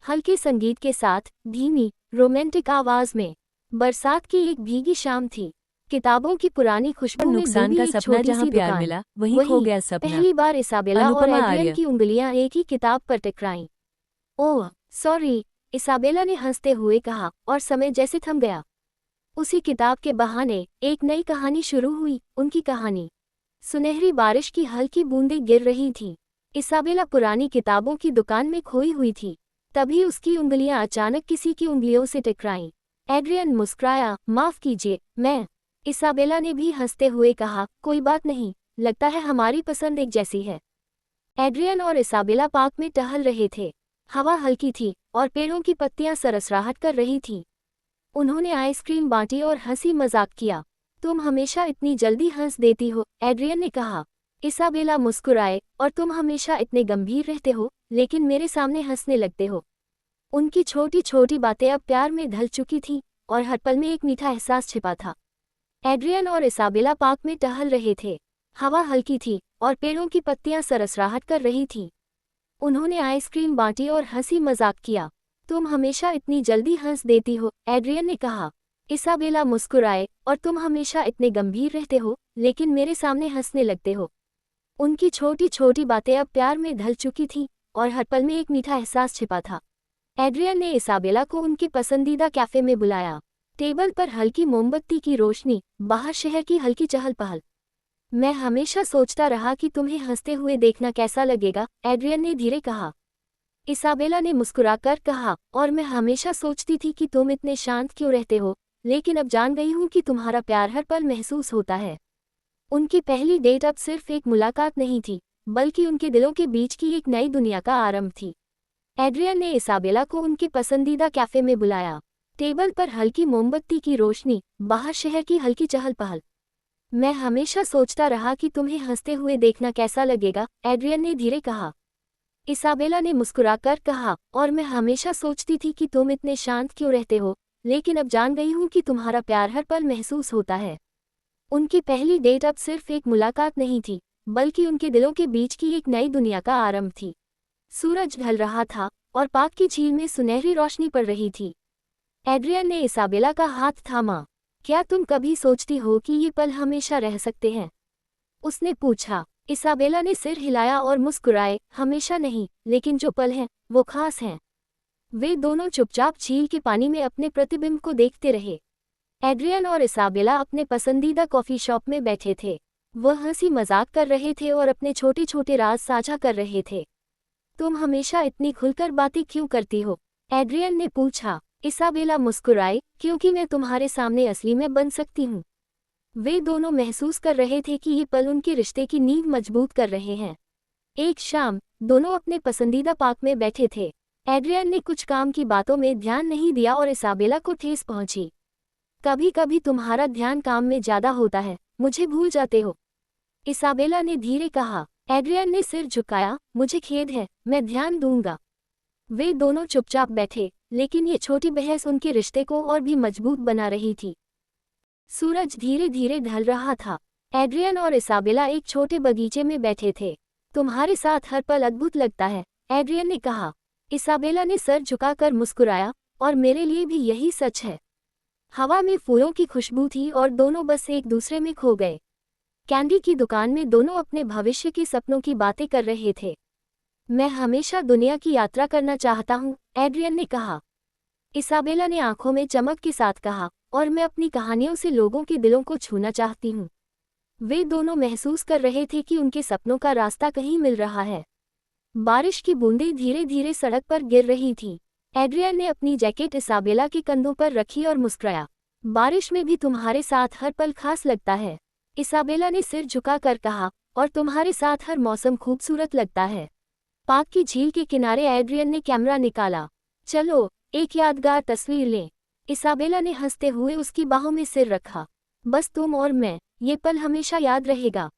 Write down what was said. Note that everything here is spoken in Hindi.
हल्के संगीत के साथ, धीमी, रोमांटिक आवाज में। बरसात की एक भीगी शाम थी। किताबों की पुरानी खुशबू में नुकसान डूबी का एक सपना, छोटी जहाँ सी प्यार दुकान। मिला वहीं खो गया सपना। पहली बार इसाबेला और अनुपमा एड्रियन आर्य। की उंगलियां एक ही किताब पर टकराईं। ओह सॉरी, इसाबेला ने हंसते हुए कहा, और समय जैसे थम गया। उसी किताब के बहाने एक नई कहानी शुरू हुई, उनकी कहानी। सुनहरी बारिश की हल्की बूंदें गिर रही थीं। इसाबेला पुरानी किताबों की दुकान में खोई हुई थी। तभी उसकी उंगलियां अचानक किसी की उंगलियों से टकराईं। एड्रियन मुस्कुराया, माफ कीजिए, मैं। इसाबेला ने भी हंसते हुए कहा, कोई बात नहीं, लगता है हमारी पसंद एक जैसी है। एड्रियन और इसाबेला पार्क में टहल रहे थे। हवा हल्की थी और पेड़ों की पत्तियां सरसराहट कर रही थीं। उन्होंने आइसक्रीम बांटी और हंसी मजाक किया। तुम हमेशा इतनी जल्दी हंस देती हो, एड्रियन ने कहा। इसाबेला मुस्कुराए, और तुम हमेशा इतने गंभीर रहते हो, लेकिन मेरे सामने हंसने लगते हो। उनकी छोटी छोटी बातें अब प्यार में ढल चुकी थीं, और हर पल में एक मीठा एहसास छिपा था। एड्रियन और इसाबेला पार्क में टहल रहे थे। हवा हल्की थी और पेड़ों की पत्तियां सरसराहट कर रही थीं। उन्होंने आइसक्रीम बांटी और हंसी मजाक किया। तुम हमेशा इतनी जल्दी हंस देती हो, एड्रियन ने कहा। इसाबेला मुस्कुराए, और तुम हमेशा इतने गंभीर रहते हो, लेकिन मेरे सामने हंसने लगते हो। उनकी छोटी छोटी बातें अब प्यार में ढल चुकी थीं, और हर पल में एक मीठा एहसास छिपा था। एड्रियन ने इसाबेला को उनके पसंदीदा कैफे में बुलाया। टेबल पर हल्की मोमबत्ती की रोशनी, बाहर शहर की हल्की चहल पहल। मैं हमेशा सोचता रहा कि तुम्हें हंसते हुए देखना कैसा लगेगा, एड्रियन ने धीरे कहा। इसाबेला ने मुस्कुराकर कहा, और मैं हमेशा सोचती थी कि तुम इतने शांत क्यों रहते हो, लेकिन अब जान गई हूँ कि तुम्हारा प्यार हर पल महसूस होता है। उनकी पहली डेट अब सिर्फ एक मुलाकात नहीं थी, बल्कि उनके दिलों के बीच की एक नई दुनिया का आरंभ थी। एड्रियन ने इसाबेला को उनके पसंदीदा कैफे में बुलाया। टेबल पर हल्की मोमबत्ती की रोशनी, बाहर शहर की हल्की चहल पहल। मैं हमेशा सोचता रहा कि तुम्हें हंसते हुए देखना कैसा लगेगा, एड्रियन ने धीरे कहा। इसाबेला ने मुस्कुराकर कहा, और मैं हमेशा सोचती थी कि तुम इतने शांत क्यों रहते हो, लेकिन अब जान गई हूँ कि तुम्हारा प्यार हर पल महसूस होता है। उनकी पहली डेट अब सिर्फ एक मुलाकात नहीं थी, बल्कि उनके दिलों के बीच की एक नई दुनिया का आरंभ थी। सूरज ढल रहा था, और पार्क की झील में सुनहरी रोशनी पड़ रही थी। एड्रियन ने इसाबेला का हाथ थामा। क्या तुम कभी सोचती हो कि ये पल हमेशा रह सकते हैं? उसने पूछा। इसाबेला ने सिर हिलाया और मुस्कुराए, हमेशा नहीं, लेकिन जो पल हैं, वो खास हैं। वे दोनों चुपचाप झील के पानी में अपने प्रतिबिंब को देखते रहे। एड्रियन और इसाबेला अपने पसंदीदा कॉफी शॉप में बैठे थे। वह हंसी मजाक कर रहे थे और अपने छोटे छोटे राज साझा कर रहे थे। तुम हमेशा इतनी खुलकर बातें क्यों करती हो? एड्रियन ने पूछा। इसाबेला मुस्कुराई, क्योंकि मैं तुम्हारे सामने असली में बन सकती हूँ। वे दोनों महसूस कर रहे थे कि ये पल उनके रिश्ते की नींव मजबूत कर रहे हैं। एक शाम, दोनों अपने पसंदीदा पार्क में बैठे थे। एड्रियन ने कुछ काम की बातों में ध्यान नहीं दिया और इसाबेला को ठेस पहुंची। कभी कभी तुम्हारा ध्यान काम में ज्यादा होता है, मुझे भूल जाते हो, इसाबेला ने धीरे कहा। एड्रियन ने सिर झुकाया, मुझे खेद है, मैं ध्यान दूंगा। वे दोनों चुपचाप बैठे, लेकिन ये छोटी बहस उनके रिश्ते को और भी मजबूत बना रही थी। सूरज धीरे धीरे ढल रहा था। एड्रियन और इसाबेला एक छोटे बगीचे में बैठे थे। तुम्हारे साथ हर पल अद्भुत लगता है, एड्रियन ने कहा। इसाबेला ने सर झुकाकर मुस्कुराया, और मेरे लिए भी यही सच है। हवा में फूलों की खुशबू थी और दोनों बस एक दूसरे में खो गए। कैंडी की दुकान में दोनों अपने भविष्य के सपनों की बातें कर रहे थे। मैं हमेशा दुनिया की यात्रा करना चाहता हूँ, एड्रियन ने कहा। इसाबेला ने आंखों में चमक के साथ कहा, और मैं अपनी कहानियों से लोगों के दिलों को छूना चाहती हूँ। वे दोनों महसूस कर रहे थे कि उनके सपनों का रास्ता कहीं मिल रहा है। बारिश की बूंदें धीरे धीरे सड़क पर गिर रही थीं। एड्रियन ने अपनी जैकेट इसाबेला के कंधों पर रखी और मुस्कुराया। बारिश में भी तुम्हारे साथ हर पल खास लगता है, इसाबेला ने सिर झुकाकर कहा, और तुम्हारे साथ हर मौसम खूबसूरत लगता है। पार्क की झील के किनारे एड्रियन ने कैमरा निकाला। चलो, एक यादगार तस्वीर लें। इसाबेला ने हंसते हुए उसकी बाहों में सिर रखा। बस तुम और मैं, ये पल हमेशा याद रहेगा।